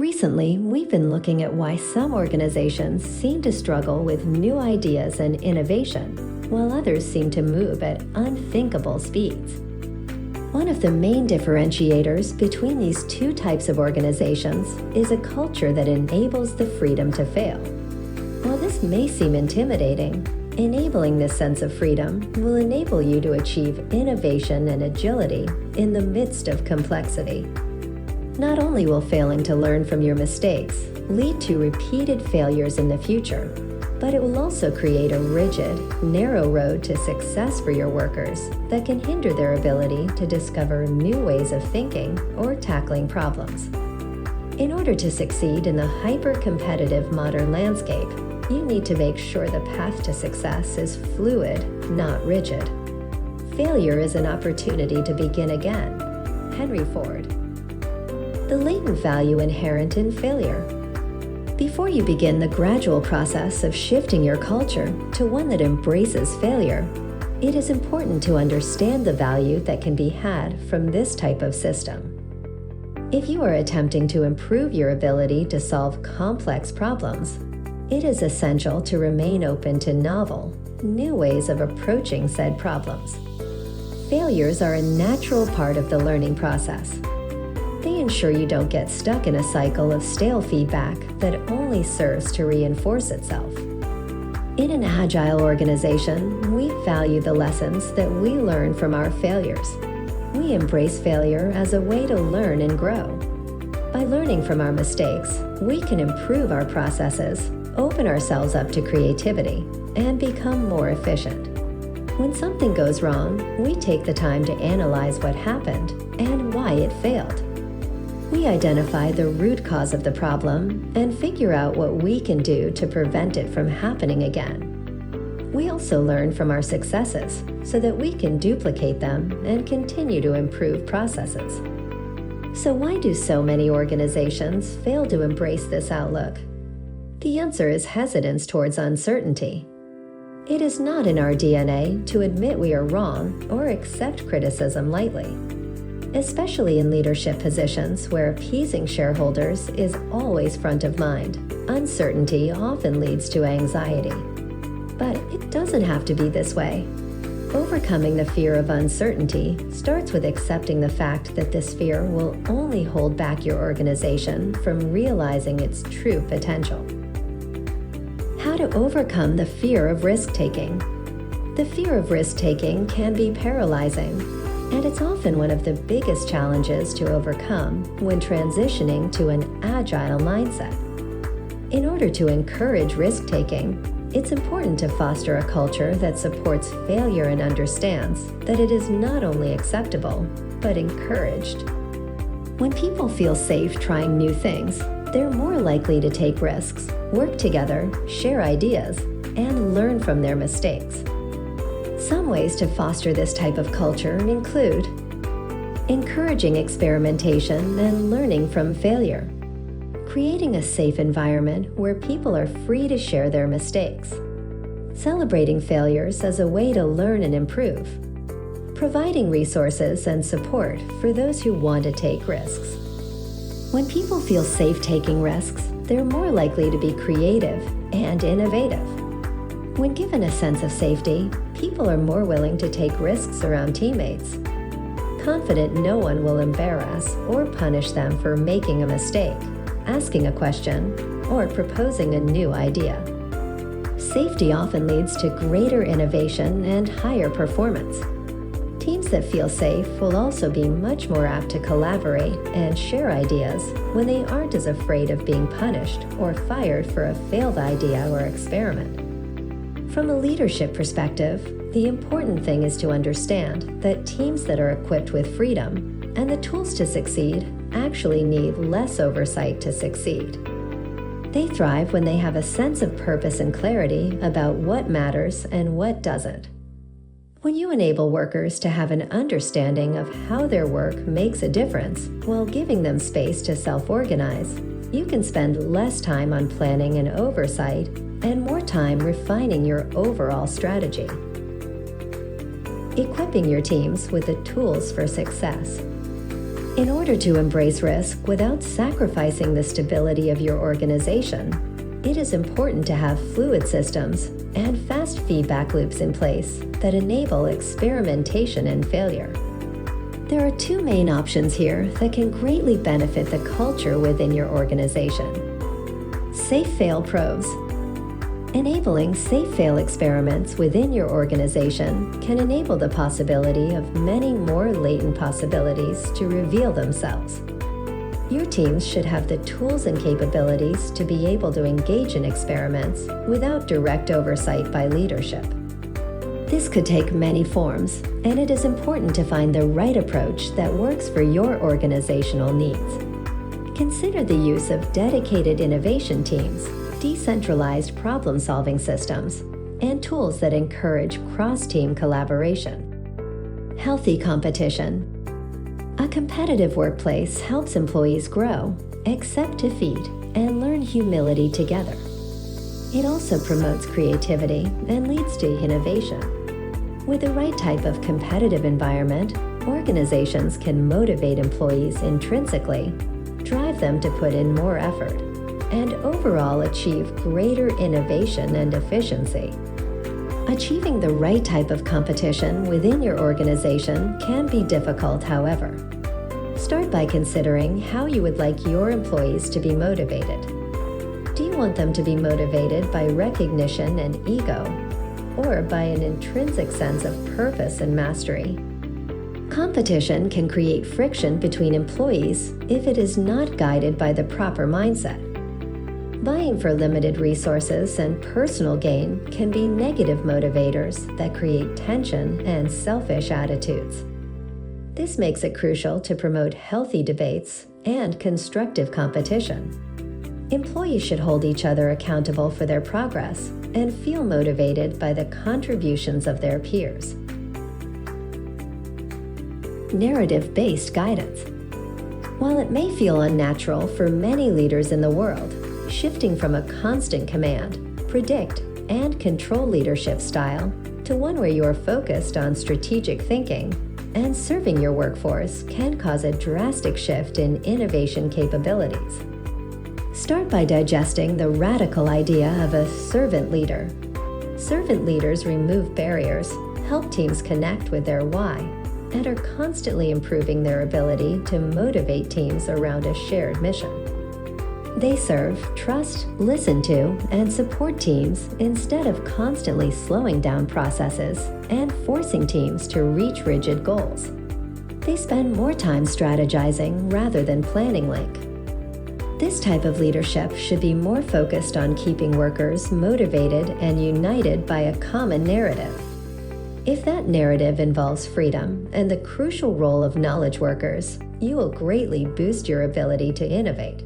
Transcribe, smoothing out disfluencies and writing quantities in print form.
Recently, we've been looking at why some organizations seem to struggle with new ideas and innovation, while others seem to move at unthinkable speeds. One of the main differentiators between these two types of organizations is a culture that enables the freedom to fail. While this may seem intimidating, enabling this sense of freedom will enable you to achieve innovation and agility in the midst of complexity. Not only will failing to learn from your mistakes lead to repeated failures in the future, but it will also create a rigid, narrow road to success for your workers that can hinder their ability to discover new ways of thinking or tackling problems. In order to succeed in the hyper-competitive modern landscape, you need to make sure the path to success is fluid, not rigid. Failure is an opportunity to begin again. Henry Ford. The latent value inherent in failure. Before you begin the gradual process of shifting your culture to one that embraces failure, it is important to understand the value that can be had from this type of system. If you are attempting to improve your ability to solve complex problems, it is essential to remain open to novel, new ways of approaching said problems. Failures are a natural part of the learning process. They ensure you don't get stuck in a cycle of stale feedback that only serves to reinforce itself. In an agile organization, we value the lessons that we learn from our failures. We embrace failure as a way to learn and grow. By learning from our mistakes, we can improve our processes, open ourselves up to creativity, and become more efficient. When something goes wrong, we take the time to analyze what happened and why it failed. We identify the root cause of the problem and figure out what we can do to prevent it from happening again. We also learn from our successes so that we can duplicate them and continue to improve processes. So why do so many organizations fail to embrace this outlook? The answer is hesitance towards uncertainty. It is not in our DNA to admit we are wrong or accept criticism lightly. Especially in leadership positions where appeasing shareholders is always front of mind, uncertainty often leads to anxiety. But it doesn't have to be this way. Overcoming the fear of uncertainty starts with accepting the fact that this fear will only hold back your organization from realizing its true potential. How to overcome the fear of risk-taking. The fear of risk-taking can be paralyzing, and it's often one of the biggest challenges to overcome when transitioning to an agile mindset. In order to encourage risk-taking, it's important to foster a culture that supports failure and understands that it is not only acceptable, but encouraged. When people feel safe trying new things, they're more likely to take risks, work together, share ideas, and learn from their mistakes. Some ways to foster this type of culture include encouraging experimentation and learning from failure, creating a safe environment where people are free to share their mistakes, celebrating failures as a way to learn and improve, providing resources and support for those who want to take risks. When people feel safe taking risks, they're more likely to be creative and innovative. When given a sense of safety, people are more willing to take risks around teammates, confident no one will embarrass or punish them for making a mistake, asking a question, or proposing a new idea. Safety often leads to greater innovation and higher performance. Teams that feel safe will also be much more apt to collaborate and share ideas when they aren't as afraid of being punished or fired for a failed idea or experiment. From a leadership perspective, the important thing is to understand that teams that are equipped with freedom and the tools to succeed actually need less oversight to succeed. They thrive when they have a sense of purpose and clarity about what matters and what doesn't. When you enable workers to have an understanding of how their work makes a difference while giving them space to self-organize, you can spend less time on planning and oversight and more time refining your overall strategy. Equipping your teams with the tools for success. In order to embrace risk without sacrificing the stability of your organization, it is important to have fluid systems and fast feedback loops in place that enable experimentation and failure. There are two main options here that can greatly benefit the culture within your organization. Safe fail probes. Enabling safe fail experiments within your organization can enable the possibility of many more latent possibilities to reveal themselves. Your teams should have the tools and capabilities to be able to engage in experiments without direct oversight by leadership. This could take many forms, and it is important to find the right approach that works for your organizational needs. Consider the use of dedicated innovation teams, decentralized problem-solving systems, and tools that encourage cross-team collaboration. Healthy competition. A competitive workplace helps employees grow, accept defeat, and learn humility together. It also promotes creativity and leads to innovation. With the right type of competitive environment, organizations can motivate employees intrinsically, drive them to put in more effort, and overall achieve greater innovation and efficiency. Achieving the right type of competition within your organization can be difficult, however. Start by considering how you would like your employees to be motivated. Do you want them to be motivated by recognition and ego, or by an intrinsic sense of purpose and mastery? Competition can create friction between employees if it is not guided by the proper mindset. Vying for limited resources and personal gain can be negative motivators that create tension and selfish attitudes. This makes it crucial to promote healthy debates and constructive competition. Employees should hold each other accountable for their progress and feel motivated by the contributions of their peers. Narrative-based guidance. While it may feel unnatural for many leaders in the world, shifting from a constant command, predict, and control leadership style to one where you are focused on strategic thinking and serving your workforce can cause a drastic shift in innovation capabilities. Start by digesting the radical idea of a servant leader. Servant leaders remove barriers, help teams connect with their why, and are constantly improving their ability to motivate teams around a shared mission. They serve, trust, listen to, and support teams instead of constantly slowing down processes and forcing teams to reach rigid goals. They spend more time strategizing rather than planning link. This type of leadership should be more focused on keeping workers motivated and united by a common narrative. If that narrative involves freedom and the crucial role of knowledge workers, you will greatly boost your ability to innovate.